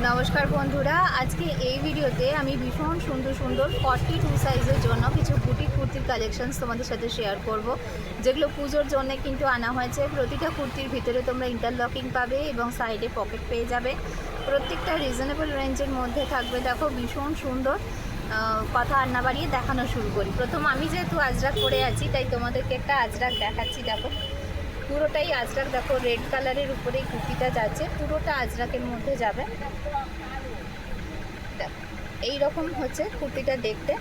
নমস্কার বন্ধুরা, আজকে এই ভিডিওতে আমি ভীষণ সুন্দর সুন্দর 42 সাইজের জন্য কিছু বুটিক কুর্তির কালেকশনস তোমাদের সাথে শেয়ার করব, যেগুলো পুজোর জন্য কিন্তু আনা হয়েছে। প্রতিটা কুর্তির ভিতরে তোমরা ইন্টারলকিং পাবে এবং সাইডে পকেট পেয়ে যাবে। প্রত্যেকটা রিজনেবল রেঞ্জের মধ্যে থাকবে। দেখো ভীষণ সুন্দর। কথা আর না বাড়িয়ে দেখানো শুরু করি। প্রথম আমি যেহেতু আজরাক পরে আছি তাই তোমাদেরকে একটা আজরাক দেখাচ্ছি। দেখো পুরোটাই আজরাক। দেখো রেড কালারের উপরে কুর্তিটা যাচ্ছে, পুরোটা আজরাকের মধ্যে যাবে। দেখো এইরকম হচ্ছে কুর্তিটা দেখতে,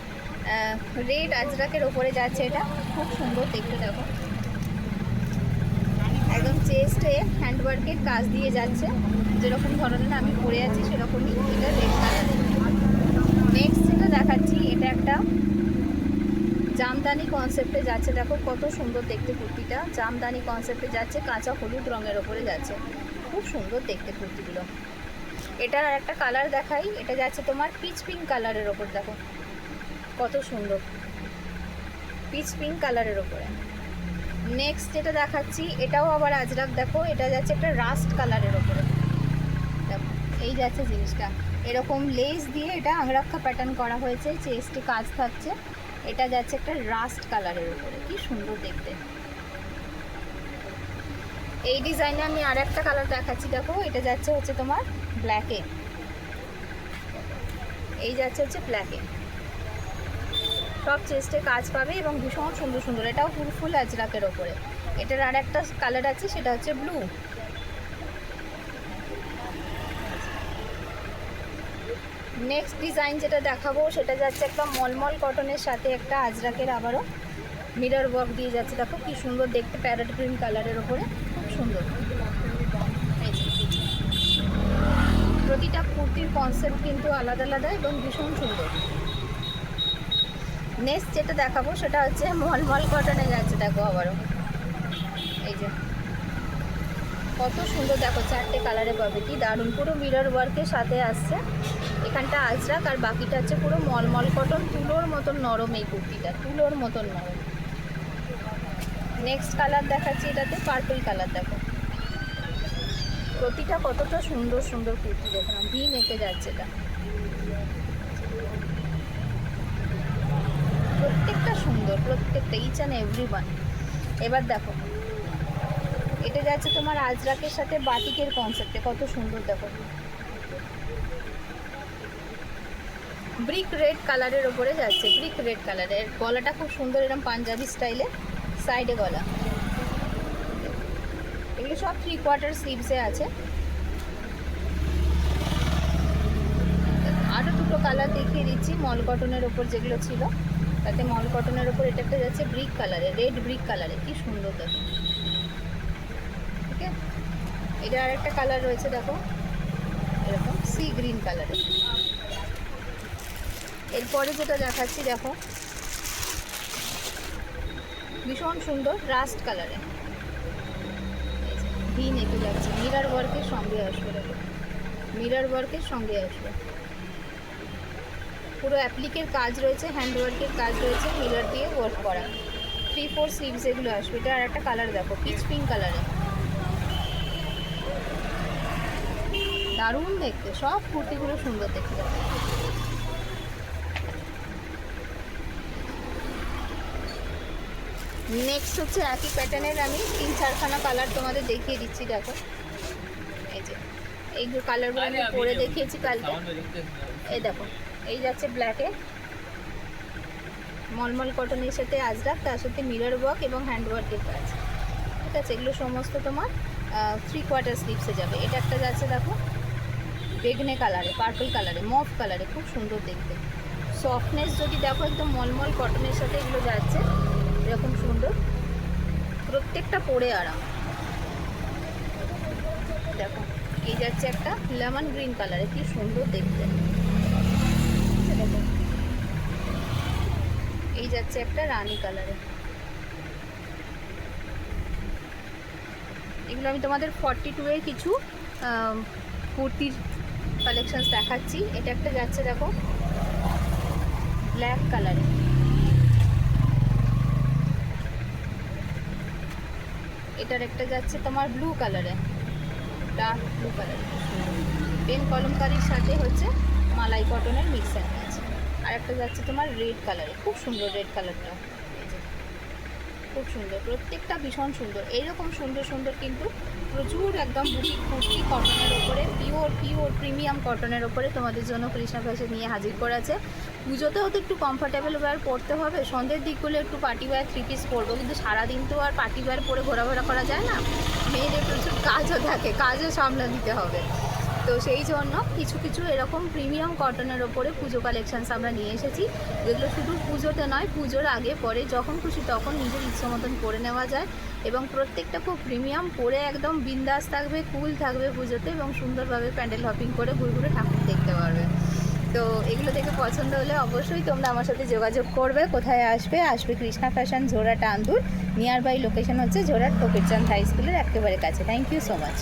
রেড আজরাকের ওপরে যাচ্ছে। এটা খুব সুন্দর দেখতে। দেখো একদম চেস্টে হ্যান্ডওয়ার্কের কাজ দিয়ে যাচ্ছে, যেরকম ধরনের আমি পরে আছি সেরকমই এটা রেড কালারের। নেক্সট যেটা দেখাচ্ছি, এটা একটা জামদানি কনসেপ্টে যাচ্ছে। দেখো কত সুন্দর দেখতে কুর্তিটা, জামদানি কনসেপ্টে যাচ্ছে, কাঁচা হলুদ রঙের ওপরে যাচ্ছে। খুব সুন্দর দেখতে কুর্তিগুলো। এটার আর একটা কালার দেখাই, এটা যাচ্ছে তোমার পিচ পিঙ্ক কালারের ওপর। দেখো কত সুন্দর পিচ পিঙ্ক কালারের ওপরে। নেক্সট যেটা দেখাচ্ছি, এটাও আবার আজরাক। দেখো এটা যাচ্ছে একটা রাস্ট কালারের ওপরে। দেখো এই যাচ্ছে জিনিসটা, এরকম লেস দিয়ে এটা আংরাক্ষা প্যাটার্ন করা হয়েছে, চেস্টে কাজ থাকছে। এটা যাচ্ছে একটা রাস্ট কালারের উপরে, কি সুন্দর দেখতে। এই ডিজাইনে আমি আর একটা কালার দেখাচ্ছি। দেখো এটা যাচ্ছে হচ্ছে তোমার ব্ল্যাকে, এই যাচ্ছে হচ্ছে ব্ল্যাকে। সব চেস্টে কাজ পাবে এবং ভীষণ সুন্দর সুন্দর। এটাও ফুল আজরাকের ওপরে। এটার আর একটা কালার আছে, সেটা হচ্ছে ব্লু। নেক্সট ডিজাইন যেটা দেখাবো সেটা যাচ্ছে একটা মলমল কটনের সাথে একটা আজরাকের আবারও মিরর ওয়ার্ক দিয়ে যাচ্ছে। দেখো কি সুন্দর দেখতে, প্যারট গ্রিন কালারের ওপরে, খুব সুন্দর। প্রতিটা কুর্তির কনসেপ্ট কিন্তু আলাদা আলাদা এবং ভীষণ সুন্দর। নেক্সট যেটা দেখাবো সেটা হচ্ছে মলমল কটনে যাচ্ছে। দেখো আবারও এই যে কত সুন্দর। দেখো চারটে কালারে পাবে, কি দারুণ। পুরো মিরর ওয়ার্কের সাথে আসছে। এখানটা আজরাক আর বাকিটা হচ্ছে পুরো মলমল কটন। তুলোর মতন নরম এই কুর্তিটা, তুলোর মতন নরম। নেক্সট কালার দেখাচ্ছি, এটাতে পার্পল কালার। দেখো প্রতিটা কতটা সুন্দর সুন্দর কুর্তি। দেখো ভি নেকে যাচ্ছে এটা, প্রত্যেকটা সুন্দর, প্রত্যেকটা ইচ অ্যান্ড এভরি ওয়ান। এবার দেখো এটা যাচ্ছে তোমার আজরাকের সাথে বাটিকের কনসেপ্টে, কত সুন্দর। দেখো ব্রিক রেড কালারের ওপরে যাচ্ছে, ব্রিক রেড কালারের। গলাটা খুব সুন্দর, এরকম পাঞ্জাবি স্টাইলে সাইডে গলা। এগুলো সব 3/4 স্লিভসে আছে। আরও দুটো কালার দেখিয়ে দিচ্ছি মল কটনের ওপর যেগুলো ছিল, তাতে মল কটনের ওপর এটা একটা যাচ্ছে ব্রিক কালারে, রেড ব্রিক কালারে, কি সুন্দর দেখো। ঠিক আছে, এটা আর একটা কালার রয়েছে। দেখো এরকম সি গ্রিন কালারে। এরপরে যেটা দেখাচ্ছি, দেখো ভীষণ সুন্দর রাস্ট কালারে, ভি নেকে যাচ্ছে, মিরর ওয়ার্কের সঙ্গে আসবে। দেখো মিরর ওয়ার্কের সঙ্গে আসবে, পুরো অ্যাপ্লিকের কাজ রয়েছে, হ্যান্ড ওয়ার্কের কাজ রয়েছে, মিরর দিয়ে ওয়ার্ক করা। 3/4 স্লিভস এগুলো আসবে। এটা আর একটা কালার দেখো পিচ পিঙ্ক কালারে, দারুণ দেখতে। সব কুর্তিগুলো সুন্দর দেখতে। নেক্সট হচ্ছে একই প্যাটার্নের আমি 3-4খানা কালার তোমাদের দেখিয়ে দিচ্ছি। দেখো এই যে এই কালারগুলো আমি পরে দেখিয়েছি কালকে। এই দেখো এই যাচ্ছে ব্ল্যাকে, মলমল কটনের সাথে আজরাক, তার সাথে মিরর ওয়ার্ক এবং হ্যান্ড ওয়ার্কের কাজ। ঠিক আছে, এগুলো সমস্ত তোমার 3/4 স্লিভসে যাবে। এটা একটা যাচ্ছে দেখো বেগনে কালারে, পার্পল কালারে, মভ কালারে, খুব সুন্দর দেখতে। সফটনেস যদি দেখো একদম মলমল কটনের সাথে এগুলো যাচ্ছে, এরকম সুন্দর। প্রত্যেকটা পরে আরাম। দেখো এই যাচ্ছে একটা লেমন গ্রিন কালারে, কি সুন্দর দেখতে। দেখো এই যাচ্ছে একটা রানী কালারে। এগুলো আমি তোমাদের 42 এর কিছু কুর্তির কালেকশনস দেখাচ্ছি। এটা একটা যাচ্ছে দেখো ব্ল্যাক কালারে, এটার একটা যাচ্ছে তোমার ব্লু কালারে, ডার্ক ব্লু কালারে। পেন কলমকারির সাথে হচ্ছে মালাই কটনের মিক্স অ্যান্ড ম্যাচ। আর একটা যাচ্ছে তোমার রেড কালারে, খুব সুন্দর রেড কালারটা, খুব সুন্দর, প্রত্যেকটা ভীষণ সুন্দর। এইরকম সুন্দর সুন্দর কিন্তু প্রচুর একদম বুটিক কুর্তি কটনের ওপরে, পিওর পিওর প্রিমিয়াম কটনের ওপরে তোমাদের জন্য কৃষ্ণা ফ্যাশন নিয়ে হাজির করেছে। পুজোতেও তো একটু কমফোর্টেবল ওয়্যার পরতে হবে, সন্ধ্যের দিকগুলো একটু পার্টি ওয়্যার থ্রি পিস পরবো, কিন্তু সারাদিন তো আর পার্টি ওয়্যার পরে ঘোরাফেরা করা যায় না, মেয়েদের প্রচুর কাজও থাকে, কাজও সামলা দিতে হবে। তো সেই জন্য কিছু কিছু এরকম প্রিমিয়াম কটনের ওপরে পুজো কালেকশানস আমরা নিয়ে এসেছি, যেগুলো শুধু পুজোতে নয়, পুজোর আগে পরে যখন খুশি তখন নিজের ইচ্ছে মতন করে নেওয়া যায়, এবং প্রত্যেকটা খুব প্রিমিয়াম, পরে একদম বিন্দাস থাকবে, কুল থাকবে পুজোতে, এবং সুন্দরভাবে প্যান্ডেল হপিং করে ঘুরে ঘুরে ঠাকুর দেখতে পারবে। তো এগুলো দেখে পছন্দ হলে অবশ্যই তোমরা আমার সাথে যোগাযোগ করবে। কোথায় আসবে? আসবে Krishna fashion, Jhorhat Andur, near by location হচ্ছে ঝোড়াট ফকিরচাঁদ হাই স্কুলের একেবারে কাছে। Thank you so much.